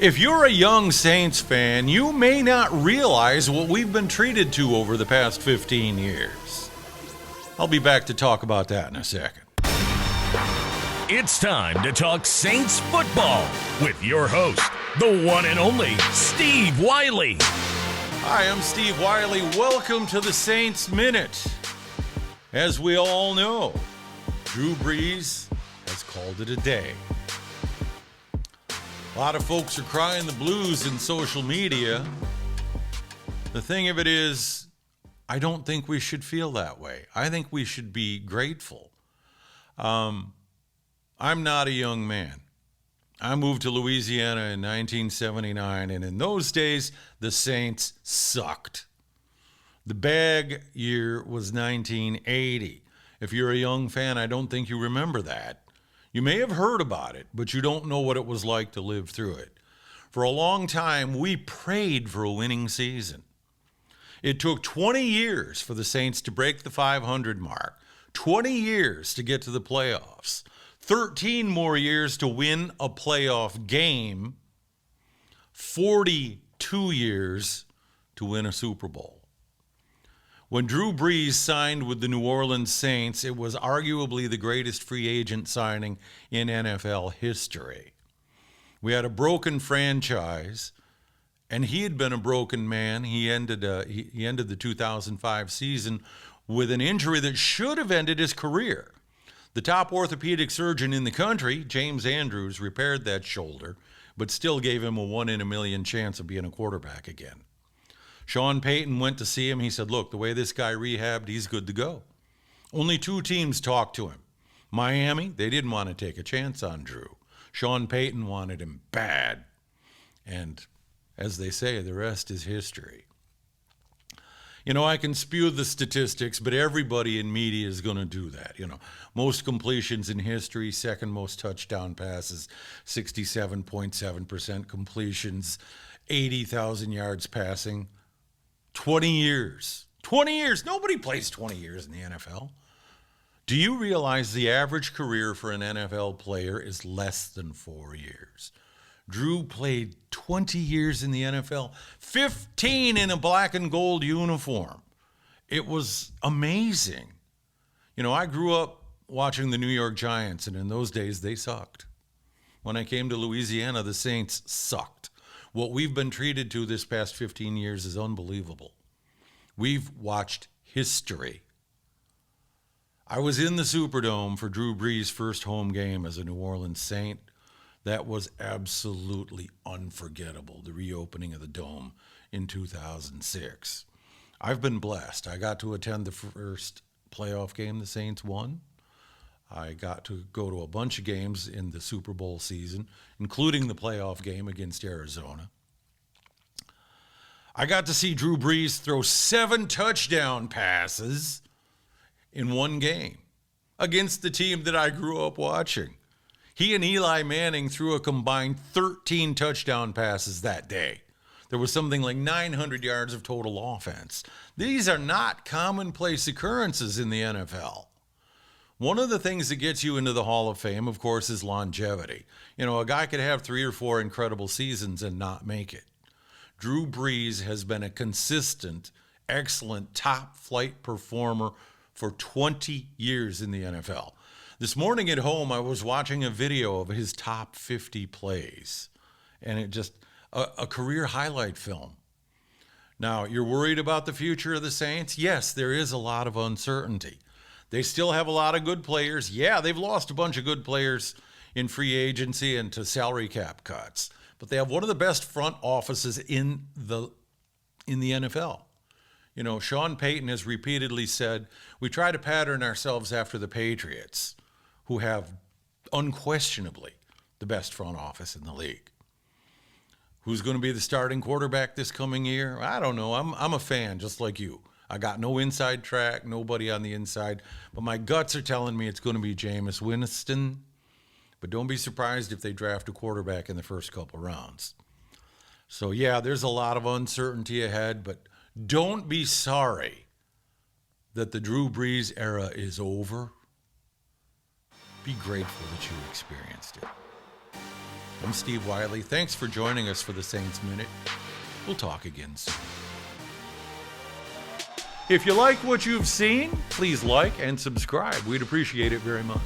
If you're a young Saints fan, you may not realize what we've been treated to over the past 15 years. I'll be back to talk about that in a second. It's time to talk Saints football with your host, the one and only Steve Wiley. Hi, I'm Steve Wiley. Welcome to the Saints Minute. As we all know, Drew Brees has called it a day. A lot of folks are crying the blues in social media. The thing of it is, I don't think we should feel that way. I think we should be grateful. I'm not a young man. I moved to Louisiana in 1979, and in those days, the Saints sucked. The bag year was 1980. If you're a young fan, I don't think you remember that. You may have heard about it, but you don't know what it was like to live through it. For a long time, we prayed for a winning season. It took 20 years for the Saints to break the 500 mark, 20 years to get to the playoffs, 13 more years to win a playoff game, 42 years to win a Super Bowl. When Drew Brees signed with the New Orleans Saints, it was arguably the greatest free agent signing in NFL history. We had a broken franchise, and he had been a broken man. He ended the 2005 season with an injury that should have ended his career. The top orthopedic surgeon in the country, James Andrews, repaired that shoulder, but still gave him a 1 in a million chance of being a quarterback again. Sean Payton went to see him. He said, look, the way this guy rehabbed, he's good to go. Only 2 teams talked to him. Miami, they didn't want to take a chance on Drew. Sean Payton wanted him bad. And as they say, the rest is history. You know, I can spew the statistics, but everybody in media is going to do that. You know, most completions in history, second most touchdown passes, 67.7% completions, 80,000 yards passing. 20 years. 20 years. Nobody plays 20 years in the NFL. Do you realize the average career for an NFL player is less than 4 years? Drew played 20 years in the NFL, 15 in a black and gold uniform. It was amazing. You know, I grew up watching the New York Giants, and in those days, they sucked. When I came to Louisiana, the Saints sucked. What we've been treated to this past 15 years is unbelievable. We've watched history. I was in the Superdome for Drew Brees' first home game as a New Orleans Saint. That was absolutely unforgettable, the reopening of the Dome in 2006. I've been blessed. I got to attend the first playoff game the Saints won. I got to go to a bunch of games in the Super Bowl season, including the playoff game against Arizona. I got to see Drew Brees throw 7 touchdown passes in one game against the team that I grew up watching. He and Eli Manning threw a combined 13 touchdown passes that day. There was something like 900 yards of total offense. These are not commonplace occurrences in the NFL. One of the things that gets you into the Hall of Fame, of course, is longevity. You know, a guy could have 3 or 4 incredible seasons and not make it. Drew Brees has been a consistent, excellent, top-flight performer for 20 years in the NFL. This morning at home, I was watching a video of his top 50 plays, and it just, a career highlight film. Now, you're worried about the future of the Saints? Yes, there is a lot of uncertainty. They still have a lot of good players. Yeah, they've lost a bunch of good players in free agency and to salary cap cuts. But they have one of the best front offices in the NFL. You know, Sean Payton has repeatedly said, we try to pattern ourselves after the Patriots, who have unquestionably the best front office in the league. Who's going to be the starting quarterback this coming year? I don't know. I'm a fan, just like you. I got no inside track, nobody on the inside, but my guts are telling me it's going to be Jameis Winston. But don't be surprised if they draft a quarterback in the first couple rounds. So yeah, there's a lot of uncertainty ahead, but don't be sorry that the Drew Brees era is over. Be grateful that you experienced it. I'm Steve Wiley. Thanks for joining us for the Saints Minute. We'll talk again soon. If you like what you've seen, please like and subscribe. We'd appreciate it very much.